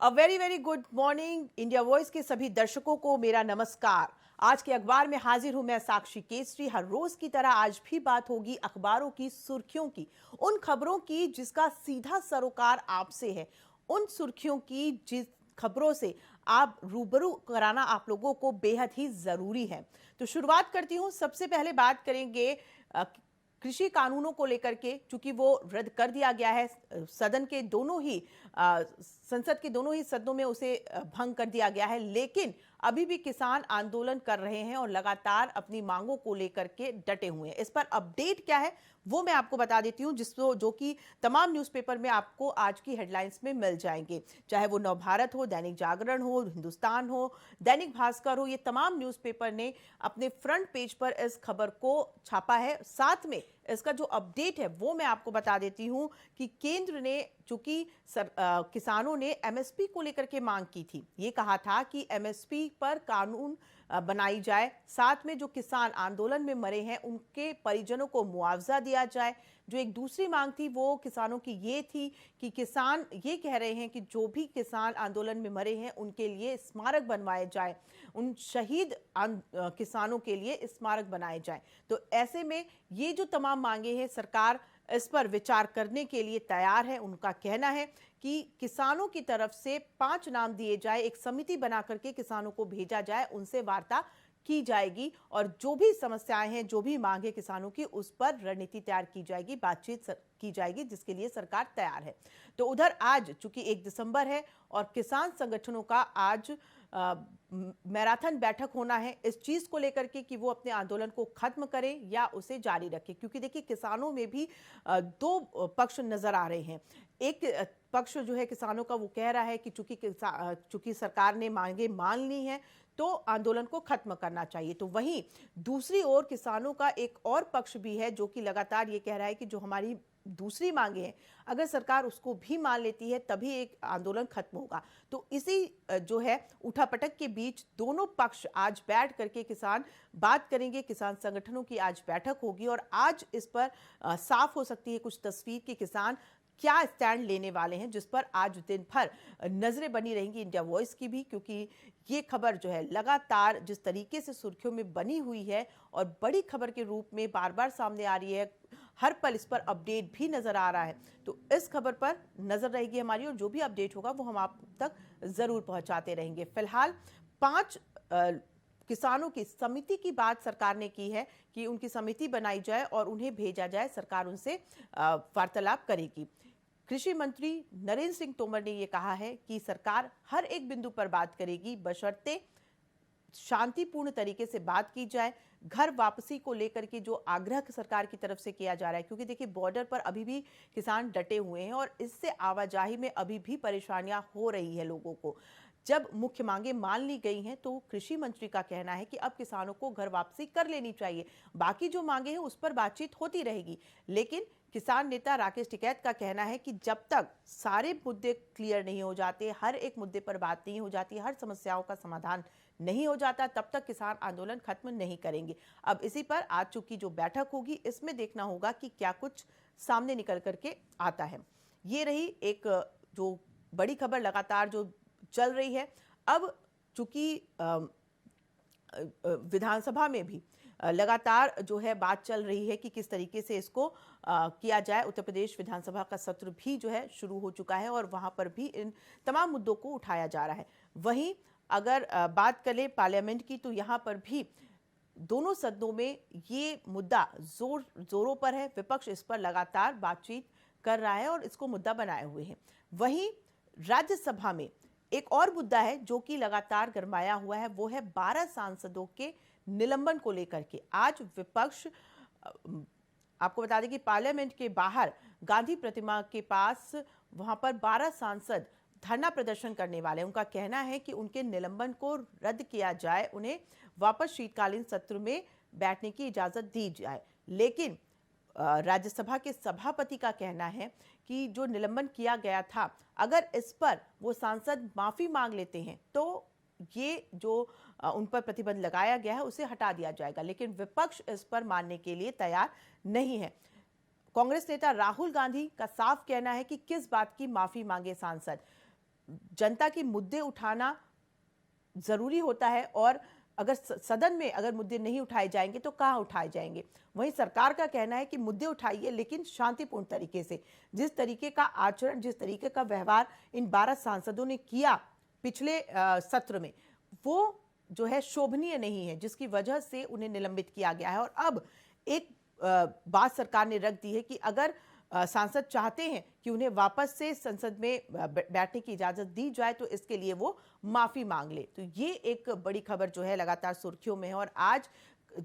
A very very good morning India voice के सभी दर्शकों को मेरा नमस्कार। आज के अखबार में हाजिर हूं मैं साक्षी केसरी। हर रोज की तरह आज भी बात होगी अखबारों की सुर्खियों की, उन खबरों की जिसका सीधा सरोकार आपसे है, उन सुर्खियों की जिस खबरों से आप रूबरू कराना आप लोगों को बेहद ही जरूरी है। तो शुरुआत करती हूं। सबसे पहले बात करेंगे कृषि कानूनों को लेकर के, चूंकि वो रद्द कर दिया गया है। सदन के दोनों ही संसद के दोनों ही सदनों में उसे भंग कर दिया गया है, लेकिन अभी भी किसान आंदोलन कर रहे हैं और लगातार अपनी मांगों को लेकर के डटे हुए हैं। इस पर अपडेट क्या है वो मैं आपको बता देती हूं, जिसको जो कि तमाम न्यूज़पेपर में आपको आज की हेडलाइंस में मिल जाएंगे, चाहे वो नवभारत हो, दैनिक जागरण हो, हिंदुस्तान हो, दैनिक भास्कर हो। ये तमाम न्यूज़पेपर ने अपने फ्रंट पेज पर इस खबर को छापा है। साथ में इसका जो अपडेट है वो मैं आपको बता देती हूं कि केंद्र ने, चूंकि किसानों ने एमएसपी को लेकर के मांग की थी, ये कहा था कि एमएसपी पर कानून बनाई जाए, साथ में जो किसान आंदोलन में मरे हैं उनके परिजनों को मुआवजा दिया जाए। जो एक दूसरी मांग थी वो किसानों की ये थी कि किसान ये कह रहे हैं कि जो भी किसान आंदोलन में मरे हैं उनके लिए स्मारक बनवाए जाए, उन शहीद किसानों के लिए स्मारक बनाए जाए। तो ऐसे में ये जो तमाम मांगे हैं, सरकार इस पर विचार करने के लिए तैयार है। उनका कहना है कि किसानों की तरफ से 5 नाम दिए जाए, एक समिति बना करके किसानों को भेजा जाए, उनसे वार्ता की जाएगी और जो भी समस्याएं हैं, जो भी मांगे किसानों की, उस पर रणनीति तैयार की जाएगी, बातचीत की जाएगी, जिसके लिए सरकार तैयार है। तो उधर आज चूंकि 1 दिसंबर है और किसान संगठनों का आज मैराथन बैठक होना है इस चीज को लेकर के कि वो अपने आंदोलन को खत्म करें या उसे जारी रखें, क्योंकि देखिए किसानों में भी 2 पक्ष नजर आ रहे हैं। एक पक्ष जो है किसानों का, वो कह रहा है कि चूंकि सरकार ने मांगे मान ली हैं तो आंदोलन को खत्म करना चाहिए। तो वहीं दूसरी ओर किसानों का एक और पक्ष भी है जो कि लगातार ये कह रहा है कि जो हमारी दूसरी मांगे हैं, अगर सरकार उसको भी मान लेती है तभी एक आंदोलन खत्म होगा। तो इसी जो है उठापटक के बीच दोनों पक्ष आज बैठ करके किसान बात करेंगे। किसान संगठनों की आज बैठक होगी और आज इस पर साफ हो सकती है कुछ तस्वीर कि किसान क्या स्टैंड लेने वाले हैं, जिस पर आज दिन भर नजरें बनी रहेंगी इंडिया वॉइस की भी, क्योंकि ये खबर जो है लगातार जिस तरीके से सुर्खियों में बनी हुई है और बड़ी खबर के रूप में बार बार सामने आ रही है, हर पल इस पर अपडेट भी नजर आ रहा है। तो इस खबर पर नजर रहेगी हमारी और जो भी अपडेट होगा वो हम आप तक जरूर पहुंचाते रहेंगे। फिलहाल 5 किसानों की समिति की बात सरकार ने की है कि उनकी समिति बनाई जाए और उन्हें भेजा जाए, सरकार उनसे वार्तालाप करेगी। कृषि मंत्री नरेंद्र सिंह तोमर ने यह कहा है कि सरकार हर एक बिंदु पर बात करेगी, बशर्ते शांतिपूर्ण तरीके से बात की जाए। घर वापसी को लेकर के जो आग्रह सरकार की तरफ से किया जा रहा है, क्योंकि देखिए बॉर्डर पर अभी भी किसान डटे हुए हैं और इससे आवाजाही में अभी भी परेशानियां हो रही है लोगों को। जब मुख्य मांगे मान ली गई हैं तो कृषि मंत्री का कहना है कि अब किसानों को घर वापसी कर लेनी चाहिए, बाकी जो मांगे हैं उस पर बातचीत होती रहेगी। लेकिन किसान नेता राकेश टिकैत का कहना है कि जब तक सारे मुद्दे क्लियर नहीं हो जाते, हर एक मुद्दे पर बात नहीं हो जाती, हर समस्याओं का समाधान नहीं हो जाता, तब तक किसान आंदोलन खत्म नहीं करेंगे। अब इसी पर आज चुकी जो बैठक होगी, इसमें देखना होगा कि क्या कुछ सामने निकल करके आता है। ये रही एक जो बड़ी खबर लगातार जो चल रही है। अब चूंकि विधानसभा में भी लगातार जो है बात चल रही है कि किस तरीके से इसको किया जाए। उत्तर प्रदेश विधानसभा का सत्र भी जो है शुरू हो चुका है और वहां पर भी इन तमाम मुद्दों को उठाया जा रहा है। वहीं अगर बात करें पार्लियामेंट की, तो यहां पर भी दोनों सदनों में ये मुद्दा जोरों पर है। विपक्ष इस पर लगातार बातचीत कर रहा है और इसको मुद्दा बनाए हुए है। वहीं राज्यसभा में एक और मुद्दा है जो कि लगातार गरमाया हुआ है, वो है 12 सांसदों के निलंबन को लेकर के। आज विपक्ष, आपको बता दें कि पार्लियामेंट के बाहर गांधी प्रतिमा के पास वहां पर 12 सांसद धरना प्रदर्शन करने वाले। उनका कहना है कि उनके निलंबन को रद्द किया जाए, उन्हें वापस शीतकालीन सत्र में बैठने की इजाजत दी जाए। लेकिन राज्यसभा के सभापति का कहना है कि जो निलंबन किया गया था, अगर इस पर वो सांसद माफी मांग लेते हैं तो ये जो उन पर प्रतिबंध लगाया गया है उसे हटा दिया जाएगा। लेकिन विपक्ष इस पर मानने के लिए तैयार नहीं है। कांग्रेस नेता राहुल गांधी का साफ कहना है कि किस बात की माफी मांगे सांसद। जनता के मुद्दे उठाना जरूरी होता है, और अगर सदन में अगर मुद्दे नहीं उठाए जाएंगे तो कहाँ उठाए जाएंगे। वहीं सरकार का कहना है कि मुद्दे उठाइए लेकिन शांतिपूर्ण तरीके से। जिस तरीके का आचरण, जिस तरीके का व्यवहार इन 12 सांसदों ने किया पिछले सत्र में, वो जो है शोभनीय नहीं है, जिसकी वजह से उन्हें निलंबित किया गया है। और अब एक बात सरकार ने रख दी है कि अगर सांसद चाहते हैं कि उन्हें वापस से संसद में बैठने की इजाजत दी जाए तो इसके लिए वो माफी मांग ले। तो ये एक बड़ी खबर जो है लगातार सुर्खियों में है, और आज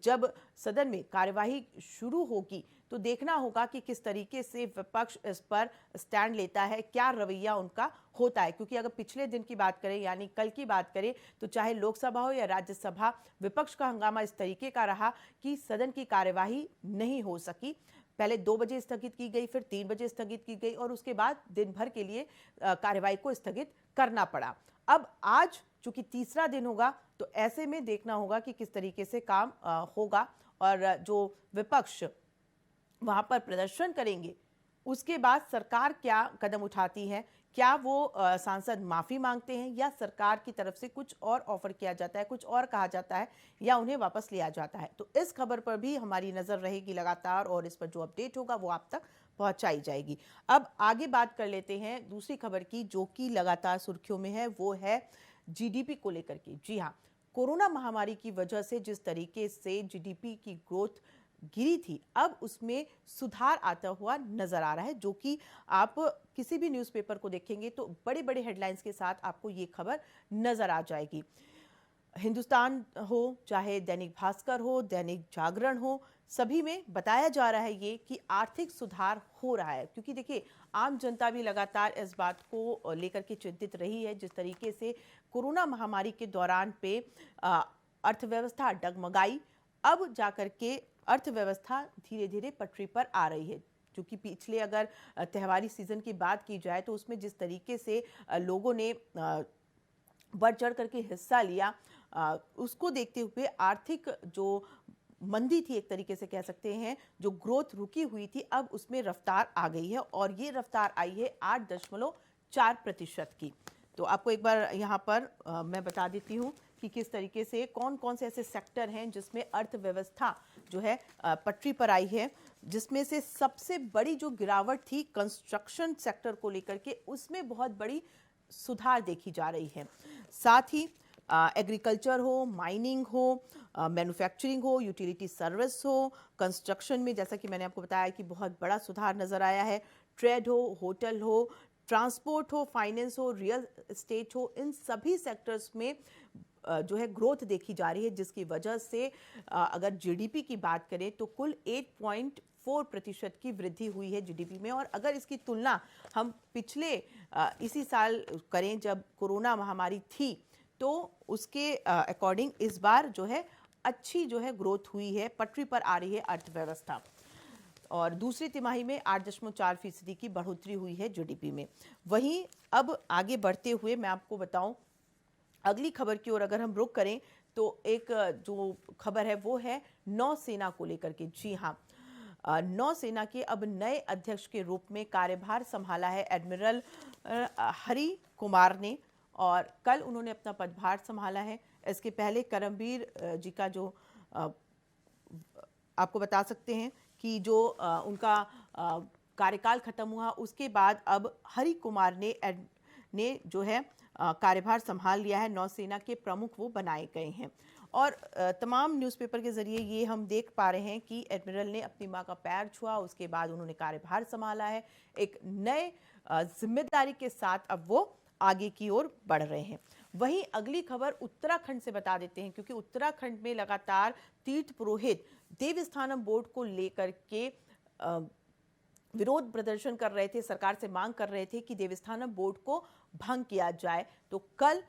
जब सदन में कार्यवाही शुरू होगी तो देखना होगा कि किस तरीके से विपक्ष इस पर स्टैंड लेता है, क्या रवैया उनका होता है। क्योंकि अगर पिछले दिन की बात करें, यानी कल की बात करें, तो चाहे लोकसभा हो या राज्यसभा, विपक्ष का हंगामा इस तरीके का रहा कि सदन की कार्यवाही नहीं हो सकी। पहले 2 बजे स्थगित की गई, फिर 3 बजे स्थगित की गई, और उसके बाद दिन भर के लिए कार्यवाही को स्थगित करना पड़ा। अब आज चूंकि तीसरा दिन होगा, तो ऐसे में देखना होगा कि किस तरीके से काम होगा, और जो विपक्ष वहां पर प्रदर्शन करेंगे, उसके बाद सरकार क्या कदम उठाती है। क्या वो सांसद माफी मांगते हैं, या सरकार की तरफ से कुछ और ऑफर किया जाता है, कुछ और कहा जाता है, या उन्हें वापस लिया जाता है। तो इस खबर पर भी हमारी नजर रहेगी लगातार, और इस पर जो अपडेट होगा वो आप तक पहुंचाई जाएगी। अब आगे बात कर लेते हैं दूसरी खबर की, जो कि लगातार सुर्खियों में है। वो है जीडीपी को लेकर के। जी हाँ, कोरोना महामारी की वजह से जिस तरीके से जीडीपी की ग्रोथ गिरी थी, अब उसमें सुधार आता हुआ नजर आ रहा है, जो कि आप किसी भी न्यूज़पेपर को देखेंगे तो बड़े बड़े हेडलाइंस के साथ आपको ये खबर नजर आ जाएगी। हिंदुस्तान हो, चाहे दैनिक भास्कर हो, दैनिक जागरण हो, सभी में बताया जा रहा है ये कि आर्थिक सुधार हो रहा है। क्योंकि देखिए, आम जनता भी लगातार इस बात को लेकर के चिंतित रही है, जिस तरीके से कोरोना महामारी के दौरान पे अर्थव्यवस्था डगमगाई, अब जाकर के अर्थव्यवस्था धीरे धीरे पटरी पर आ रही है। क्योंकि पिछले अगर त्योहारी सीजन की बात की जाए तो उसमें जिस तरीके से लोगों ने बढ़ चढ़ करके हिस्सा लिया, उसको देखते हुए आर्थिक जो मंदी थी, एक तरीके से कह सकते हैं, जो ग्रोथ रुकी हुई थी, अब उसमें रफ्तार आ गई है, और ये रफ्तार आई है 8.4% की। तो आपको एक बार यहाँ पर मैं बता देती हूँ कि किस तरीके से कौन कौन से ऐसे सेक्टर हैं जिसमें अर्थव्यवस्था जो है पटरी पर आई है। जिसमें से सबसे बड़ी जो गिरावट थी कंस्ट्रक्शन सेक्टर को लेकर के, उसमें बहुत बड़ी सुधार देखी जा रही है। साथ ही एग्रीकल्चर हो, माइनिंग हो, मैन्युफैक्चरिंग हो, यूटिलिटी सर्विस हो, कंस्ट्रक्शन में जैसा कि मैंने आपको बताया कि बहुत बड़ा सुधार नजर आया है। ट्रेड हो, होटल हो, ट्रांसपोर्ट हो, फाइनेंस हो, रियल एस्टेट हो, इन सभी सेक्टर्स में जो है ग्रोथ देखी जा रही है, जिसकी वजह से अगर जीडीपी की बात करें तो कुल 8.4% की वृद्धि हुई है जीडीपी में। और अगर इसकी तुलना हम पिछले इसी साल करें जब कोरोना महामारी थी, तो उसके अकॉर्डिंग इस बार जो है अच्छी जो है ग्रोथ हुई है, पटरी पर आ रही है अर्थव्यवस्था। और दूसरी तिमाही में 8.4% की बढ़ोतरी हुई है जीडीपी में। वहीं अब आगे बढ़ते हुए मैं आपको बताऊं अगली खबर की ओर अगर हम रुख करें, तो एक जो खबर है वो है नौसेना को लेकर के। जी हाँ, नौसेना के अब नए अध्यक्ष के रूप में कार्यभार संभाला है एडमिरल हरि कुमार ने, और कल उन्होंने अपना पदभार संभाला है। इसके पहले करमबीर जी का जो आपको बता सकते हैं कि जो उनका कार्यकाल खत्म हुआ, उसके बाद अब हरि कुमार ने जो है कार्यभार संभाल लिया है। नौसेना के प्रमुख वो बनाए गए हैं, और तमाम न्यूज़पेपर के जरिए ये हम देख पा रहे हैं कि एडमिरल ने अपनी मां का पैर छुआ, उसके बाद उन्होंने कार्यभार संभाला है। एक नए जिम्मेदारी के साथ अब वो आगे की ओर बढ़ रहे हैं। वहीं अगली खबर उत्तराखंड से बता देते हैं, क्योंकि उत्तराखंड में लगातार तीर्थ पुरोहित देवस्थानम बोर्ड को लेकर के विरोध प्रदर्शन कर रहे थे, सरकार से मांग कर रहे थे कि देवस्थानम बोर्ड को भंग किया जाए। तो कल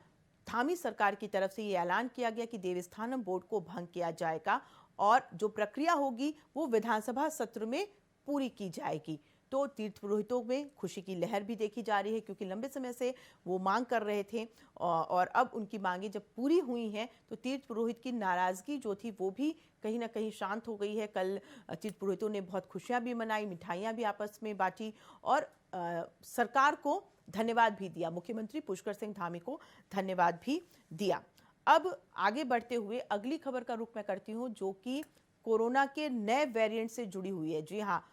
धामी सरकार की तरफ से ये ऐलान किया गया कि देवस्थानम बोर्ड को भंग किया जाएगा, और जो प्रक्रिया होगी वो विधानसभा सत्र में पूरी की जाएगी। तो तीर्थ पुरोहितों में खुशी की लहर भी देखी जा रही है, क्योंकि लंबे समय से वो मांग कर रहे थे, और अब उनकी मांगे जब पूरी हुई हैं तो तीर्थ पुरोहित की नाराजगी जो थी वो भी कहीं ना कहीं शांत हो गई है। कल तीर्थ पुरोहितों ने बहुत खुशियां भी मनाई, मिठाइयां भी आपस में बांटी, और सरकार को धन्यवाद भी दिया, मुख्यमंत्री पुष्कर सिंह धामी को धन्यवाद भी दिया। अब आगे बढ़ते हुए अगली खबर का रुख मैं करती हूं, जो कि कोरोना के नए वेरिएंट से जुड़ी हुई है। जी हाँ,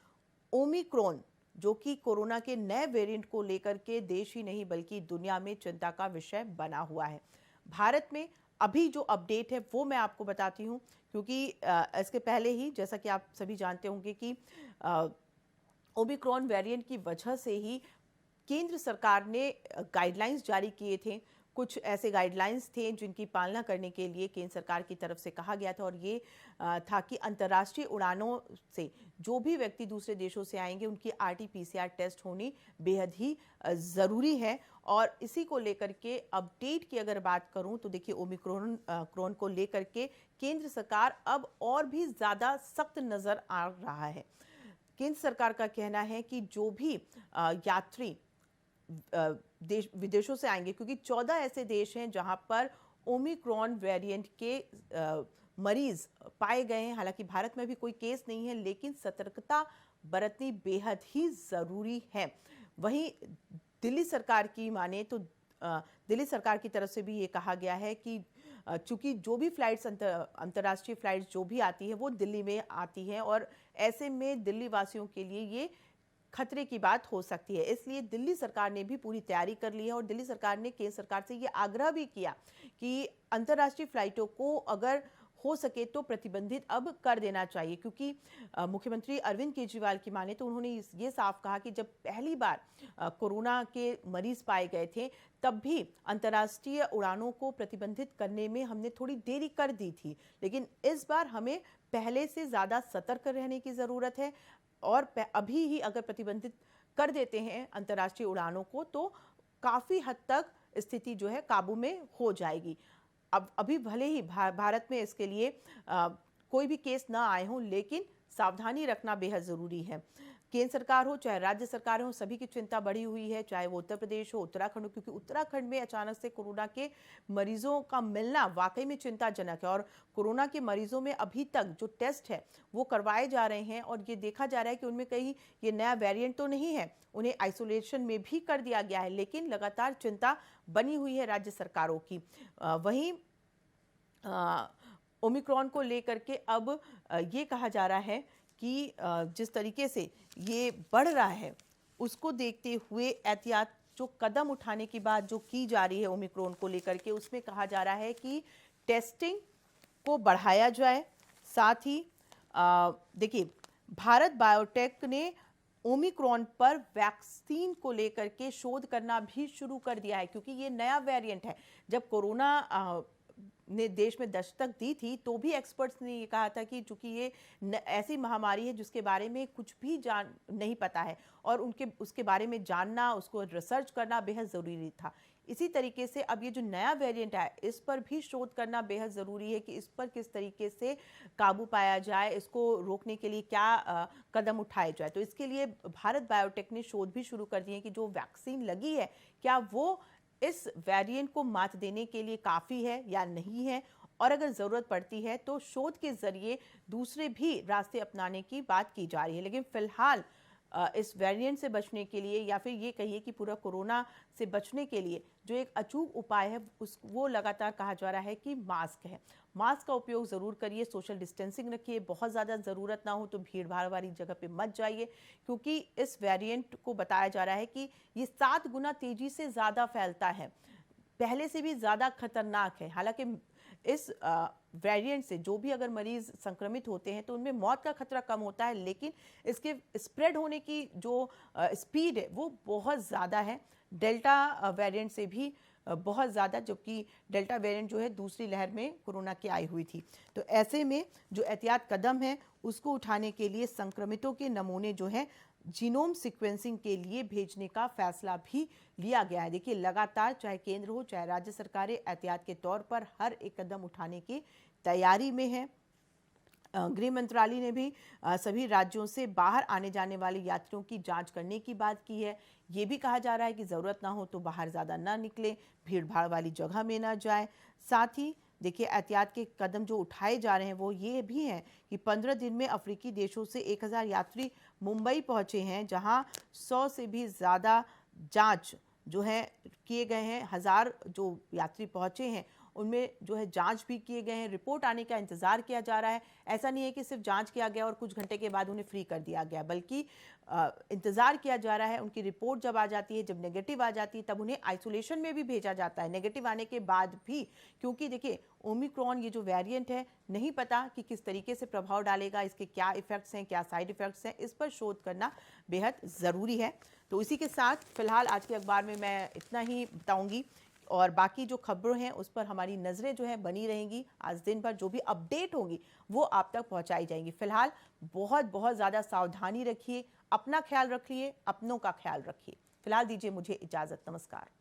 ओमिक्रॉन, जो कि कोरोना के नए वेरिएंट को लेकर के देश ही नहीं बल्कि दुनिया में चिंता का विषय बना हुआ है। भारत में अभी जो अपडेट है वो मैं आपको बताती हूँ, क्योंकि इसके पहले ही जैसा कि आप सभी जानते होंगे कि ओमिक्रॉन वेरिएंट की वजह से ही केंद्र सरकार ने गाइडलाइंस जारी किए थे। कुछ ऐसे गाइडलाइंस थे जिनकी पालना करने के लिए केंद्र सरकार की तरफ से कहा गया था, और ये था कि अंतर्राष्ट्रीय उड़ानों से जो भी व्यक्ति दूसरे देशों से आएंगे उनकी आरटी-पीसीआर टेस्ट होनी बेहद ही ज़रूरी है। और इसी को लेकर के अपडेट की अगर बात करूं तो देखिए, ओमिक्रॉन को लेकर के केंद्र सरकार अब और भी ज़्यादा सख्त नज़र आ रहा है। केंद्र सरकार का कहना है कि जो भी यात्री देश विदेशों से आएंगे, क्योंकि 14 ऐसे देश हैं जहां पर ओमिक्रॉन वेरिएंट के मरीज पाए गए हैं। हालांकि भारत में भी कोई केस नहीं है, लेकिन सतर्कता बरतनी बेहद ही ज़रूरी है। वहीं दिल्ली सरकार की माने तो दिल्ली सरकार की तरफ से भी ये कहा गया है कि चूंकि जो भी फ्लाइट्स अंतर्राष्ट्रीय फ्लाइट्स जो भी आती है वो दिल्ली में आती है, और ऐसे में दिल्ली वासियों के लिए ये खतरे की बात हो सकती है। इसलिए दिल्ली सरकार ने भी पूरी तैयारी कर ली है, और दिल्ली सरकार ने केंद्र सरकार से ये आग्रह भी किया कि अंतर्राष्ट्रीय फ्लाइटों को अगर हो सके तो प्रतिबंधित अब कर देना चाहिए, क्योंकि मुख्यमंत्री अरविंद केजरीवाल की माने तो उन्होंने ये साफ कहा कि जब पहली बार कोरोना के मरीज पाए गए थे तब भी अंतर्राष्ट्रीय उड़ानों को प्रतिबंधित करने में हमने थोड़ी देरी कर दी थी, लेकिन इस बार हमें पहले से ज़्यादा सतर्क रहने की ज़रूरत है, और अभी ही अगर प्रतिबंधित कर देते हैं अंतर्राष्ट्रीय उड़ानों को तो काफ़ी हद तक स्थिति जो है काबू में हो जाएगी। अब अभी भले ही भारत में इसके लिए कोई भी केस ना आए हों, लेकिन सावधानी रखना बेहद ज़रूरी है। केंद्र सरकार हो चाहे राज्य सरकार हो, सभी की चिंता बढ़ी हुई है, चाहे वो उत्तर प्रदेश हो, उत्तराखंड हो, क्योंकि उत्तराखंड में अचानक से कोरोना के मरीजों का मिलना वाकई में चिंताजनक है। और कोरोना के मरीजों में अभी तक जो टेस्ट है वो करवाए जा रहे हैं, और ये देखा जा रहा है कि उनमें कहीं ये नया वेरिएंट तो नहीं है, उन्हें आइसोलेशन में भी कर दिया गया है, लेकिन लगातार चिंता बनी हुई है राज्य सरकारों की। वहीं ओमिक्रॉन को लेकर के अब ये कहा जा रहा है कि जिस तरीके से ये बढ़ रहा है उसको देखते हुए एहतियात जो कदम उठाने की बात जो की जा रही है ओमिक्रॉन को लेकर के, उसमें कहा जा रहा है कि टेस्टिंग को बढ़ाया जाए। साथ ही देखिए, भारत बायोटेक ने ओमिक्रॉन पर वैक्सीन को लेकर के शोध करना भी शुरू कर दिया है, क्योंकि ये नया वेरिएंट है। जब कोरोना ने देश में दस्तक दी थी तो भी एक्सपर्ट्स ने ये कहा था कि चूंकि ये ऐसी महामारी है जिसके बारे में कुछ भी नहीं पता है, और उसके बारे में जानना, उसको रिसर्च करना बेहद ज़रूरी था। इसी तरीके से अब ये जो नया वेरिएंट है इस पर भी शोध करना बेहद ज़रूरी है कि इस पर किस तरीके से काबू पाया जाए, इसको रोकने के लिए क्या कदम उठाए जाए। तो इसके लिए भारत बायोटेक ने शोध भी शुरू कर दिए हैं कि जो वैक्सीन लगी है क्या वो इस वेरिएंट को मात देने के लिए काफ़ी है या नहीं है, और अगर ज़रूरत पड़ती है तो शोध के ज़रिए दूसरे भी रास्ते अपनाने की बात की जा रही है। लेकिन फ़िलहाल इस वेरिएंट से बचने के लिए, या फिर ये कहिए कि पूरा कोरोना से बचने के लिए जो एक अचूक उपाय है वो लगातार कहा जा रहा है कि मास्क है। मास्क का उपयोग ज़रूर करिए, सोशल डिस्टेंसिंग रखिए, बहुत ज़्यादा ज़रूरत ना हो तो भीड़ भाड़ वाली जगह पे मत जाइए, क्योंकि इस वेरिएंट को बताया जा रहा है कि ये 7 गुना तेज़ी से ज़्यादा फैलता है, पहले से भी ज़्यादा खतरनाक है। हालांकि इस वेरिएंट से जो भी अगर मरीज संक्रमित होते हैं तो उनमें मौत का खतरा कम होता है, लेकिन इसके स्प्रेड होने की जो स्पीड है वो बहुत ज़्यादा है, डेल्टा वेरिएंट से भी बहुत ज़्यादा, जबकि डेल्टा वेरिएंट जो है दूसरी लहर में कोरोना की आई हुई थी। तो ऐसे में जो एहतियात कदम है उसको उठाने के लिए संक्रमितों के नमूने जो हैं जीनोम सीक्वेंसिंग के लिए भेजने का फैसला भी लिया गया है। देखिए, लगातार चाहे केंद्र हो चाहे राज्य सरकारें एहतियात के तौर पर हर एक कदम उठाने की तैयारी में है। गृह मंत्रालय ने भी सभी राज्यों से बाहर आने जाने वाले यात्रियों की जांच करने की बात की है। ये भी कहा जा रहा है कि ज़रूरत ना हो तो बाहर ज़्यादा ना निकले, भीड़ भाड़ वाली जगह में ना जाए। साथ ही देखिए, एहतियात के कदम जो उठाए जा रहे हैं वो ये भी हैं कि 15 दिन में अफ्रीकी देशों से 1000 यात्री मुंबई पहुंचे हैं, जहां 100 से भी ज़्यादा जांच जो है किए गए हैं, 1000 जो यात्री पहुंचे हैं उनमें जो है जांच भी किए गए हैं, रिपोर्ट आने का इंतजार किया जा रहा है। ऐसा नहीं है कि सिर्फ जांच किया गया और कुछ घंटे के बाद उन्हें फ्री कर दिया गया, बल्कि इंतजार किया जा रहा है। उनकी रिपोर्ट जब आ जाती है, जब नेगेटिव आ जाती है, तब उन्हें आइसोलेशन में भी भेजा जाता है नेगेटिव आने के बाद भी, क्योंकि देखिए ओमिक्रॉन ये जो वेरिएंट है, नहीं पता कि किस तरीके से प्रभाव डालेगा, इसके क्या इफेक्ट्स हैं, क्या साइड इफेक्ट्स हैं, इस पर शोध करना बेहद ज़रूरी है। तो इसी के साथ फिलहाल आज के अखबार में मैं इतना ही बताऊंगी, और बाकी जो खबरें हैं उस पर हमारी नज़रें जो है बनी रहेंगी। आज दिन भर जो भी अपडेट होगी वो आप तक पहुंचाई जाएंगी। फिलहाल बहुत बहुत ज़्यादा सावधानी रखिए, अपना ख्याल रखिए, अपनों का ख्याल रखिए। फिलहाल दीजिए मुझे इजाज़त। नमस्कार।